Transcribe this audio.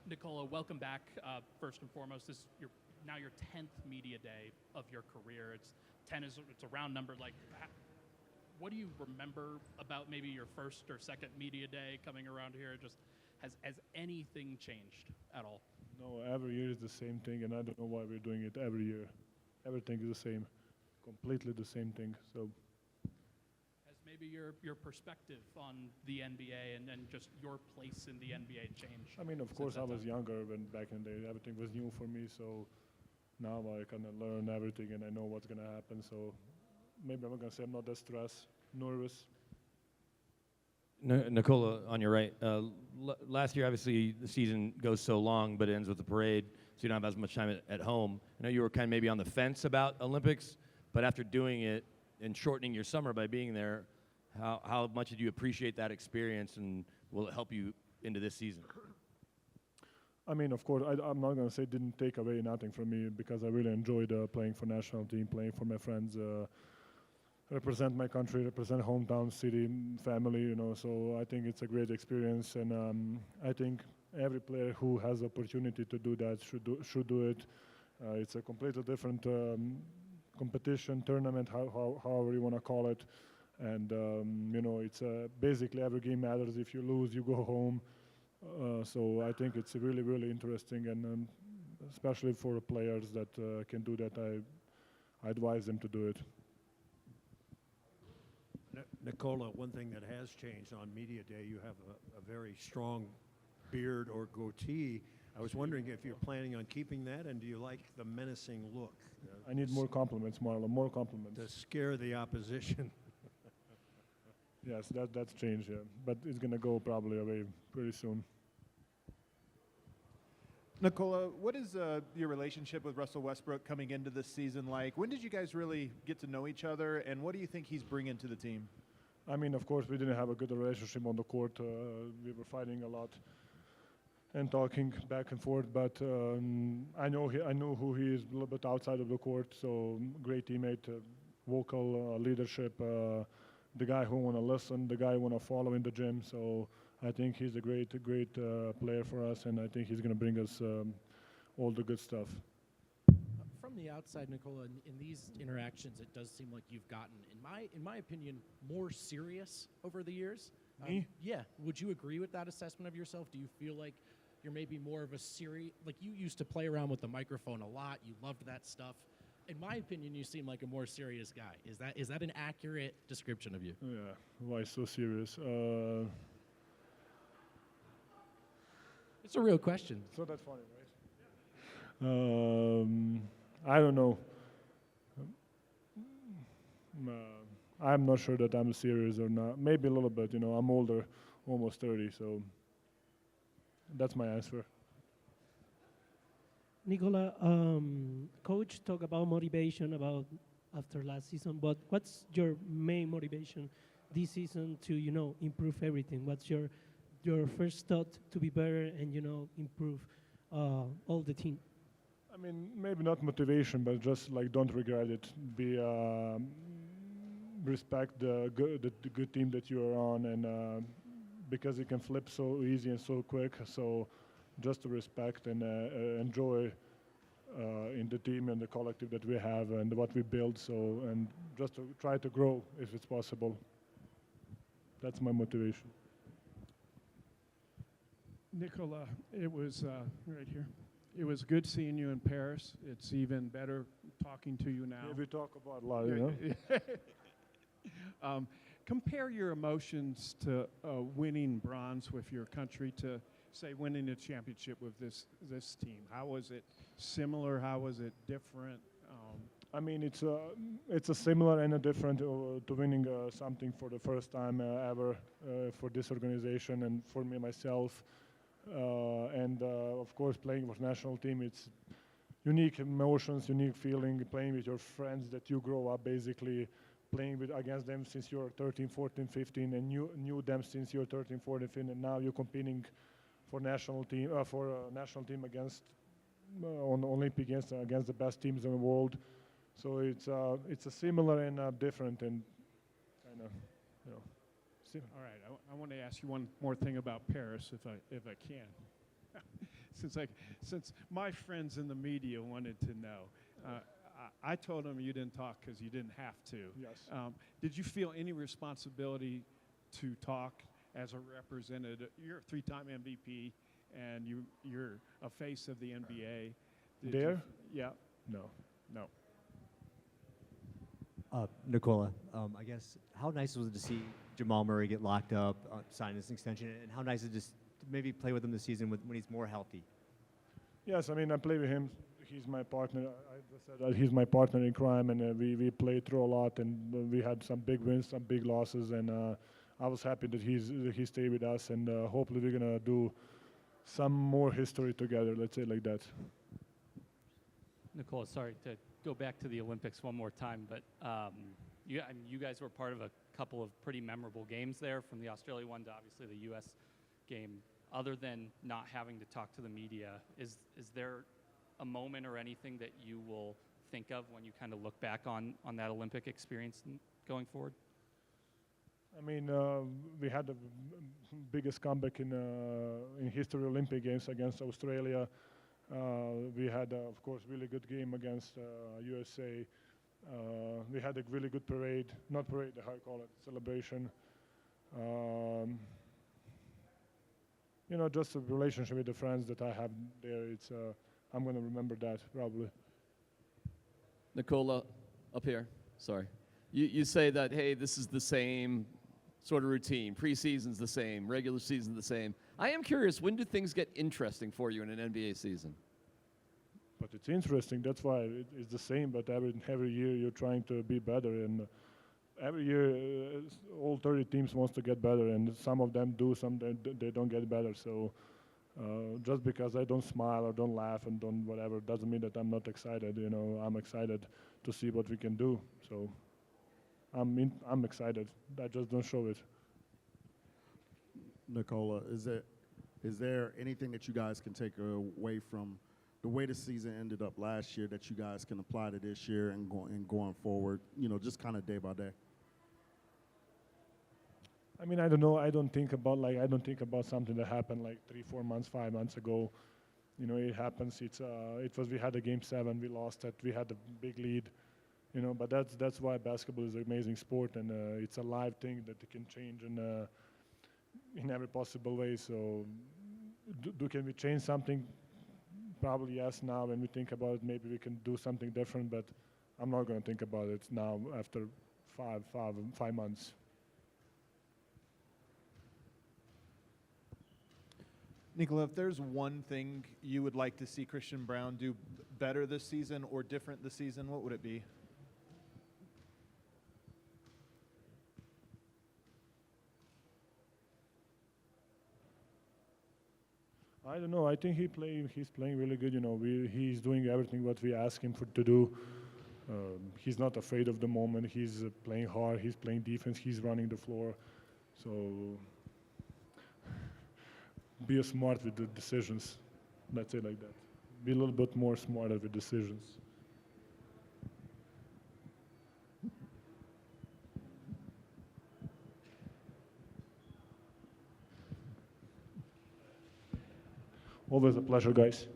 Nikola, welcome back. First and foremost, this is now your 10th media day of your career. It's a round number. Like, what do you remember about maybe your first or second media day coming around here? Just has anything changed at all? No, every year is the same thing, and I don't know why we're doing it every year. Everything is the same, completely the same thing. So. Has maybe your perspective on the NBA and just your place in the NBA changed? I mean, of course, I was younger when back in the day everything was new for me. So now I kind of learn everything and I know what's gonna happen. So maybe I'm not gonna say I'm not that stressed, nervous. Nikola, on your right. Last year, obviously, the season goes so long, but it ends with the parade, so you don't have as much time at home. I know you were kind of maybe on the fence about Olympics, but after doing it and shortening your summer by being there, how much did you appreciate that experience, and will it help you into this season? I mean, of course, I'm not going to say it didn't take away nothing from me because I really enjoyed playing for national team, playing for my friends, represent my country, represent hometown, city, family, you know. So I think it's a great experience, and I think every player who has the opportunity to do that should do it. It's a completely different competition, tournament, however you want to call it. And, you know, it's basically every game matters. If you lose, you go home. So I think it's really, really interesting, and especially for players that can do that, I advise them to do it. Nikola, one thing that has changed on Media Day, you have a very strong beard or goatee. I was wondering if you're planning on keeping that, and do you like the menacing look? I need more compliments, Marlon, more compliments. To scare the opposition. Yes, that's changed, yeah. But it's going to go probably away pretty soon. Nikola, what is your relationship with Russell Westbrook coming into this season like? When did you guys really get to know each other, and what do you think he's bringing to the team? I mean, of course, we didn't have a good relationship on the court. We were fighting a lot and talking back and forth, but I know who he is a little bit outside of the court, so great teammate, vocal leadership, the guy who want to listen, the guy who want to follow in the gym. So I think he's a great player for us, and I think he's going to bring us all the good stuff. From the outside, Nikola, in these interactions, it does seem like you've gotten, in my opinion, more serious over the years. Me? Yeah. Would you agree with that assessment of yourself? Do you feel like you're maybe more of a serious, like you used to play around with the microphone a lot, you loved that stuff. In my opinion, you seem like a more serious guy. Is that an accurate description of you? Yeah, why so serious? It's a real question. It's not that funny, right? I don't know. I'm not sure that I'm serious or not. Maybe a little bit, you know. I'm older, almost 30, so that's my answer. Nikola, coach talk about motivation about after last season, but what's your main motivation this season to, you know, improve everything? What's your first thought to be better and, you know, improve all the team? I mean, maybe not motivation, but just like don't regret it. Be respect the good team that you are on, and because it can flip so easy and so quick. So just to respect and enjoy in the team and the collective that we have and what we build. So and just to try to grow if it's possible. That's my motivation. Nikola, it was right here. It was good seeing you in Paris. It's even better talking to you now. Yeah, we talk about a lot, you know? Compare your emotions to winning bronze with your country to, say, winning a championship with this team. How was it similar? How was it different? I mean, it's a similar and a different to winning something for the first time ever for this organization and for me myself. And of course, playing with national team, it's unique emotions, unique feeling, playing with your friends that you grow up basically, playing against them since you're 13, 14, 15, and knew them since you're 13, 14, 15, and now you're competing for national team against on Olympic against the best teams in the world. So it's a similar and different and kind of, you know. All right, I want to ask you one more thing about Paris, if I can. since my friends in the media wanted to know. I told them you didn't talk because you didn't have to. Yes. Did you feel any responsibility to talk as a representative? You're a three-time MVP, and you're a face of the NBA. There? Yeah. No. No. Nikola, I guess, how nice was it to see Jamal Murray get locked up, sign this extension, and how nice is it just to maybe play with him this season when he's more healthy? Yes, I mean, I play with him. He's my partner. I just said that he's my partner in crime, and we played through a lot, and we had some big wins, some big losses, and I was happy that he stayed with us, and hopefully we're gonna do some more history together. Let's say it like that. Nikola, sorry to go back to the Olympics one more time, but you guys were part of a couple of pretty memorable games there, from the Australia one to obviously the U.S. game. Other than not having to talk to the media, is there a moment or anything that you will think of when you kind of look back on that Olympic experience going forward? I mean, we had the biggest comeback in history Olympic Games against Australia. We had, of course, really good game against USA. We had a really good parade, not parade, how you call it, celebration. You know, just a relationship with the friends that I have there. It's I'm going to remember that probably. Nikola, up here. Sorry. You say that, hey, this is the same sort of routine. Preseason's the same. Regular season's the same. I am curious, when do things get interesting for you in an NBA season? But it's interesting. That's why it's the same. But every year you're trying to be better, and every year all 30 teams wants to get better, and some of them do, some they don't get better. So just because I don't smile or don't laugh and don't whatever doesn't mean that I'm not excited. You know, I'm excited to see what we can do. So I'm excited. I just don't show it. Nikola, is there anything that you guys can take away from the way the season ended up last year that you guys can apply to this year and going forward? You know, just kind of day by day. I mean, I don't know. I don't think about something that happened like 3, 4 months, 5 months ago. You know, it happens. We had a game 7, we lost it. We had a big lead. You know, but that's why basketball is an amazing sport, and it's a live thing that it can change in every possible way. So, can we change something? Probably yes. Now, when we think about it, maybe we can do something different. But I'm not going to think about it now after 5 months. Nikola, if there's one thing you would like to see Christian Braun do better this season or different this season, what would it be? I don't know. I think he's playing really good. You know, he's doing everything what we ask him to do. He's not afraid of the moment. He's playing hard. He's playing defense. He's running the floor. So be smart with the decisions. Let's say like that. Be a little bit more smarter with decisions. Always a pleasure, guys.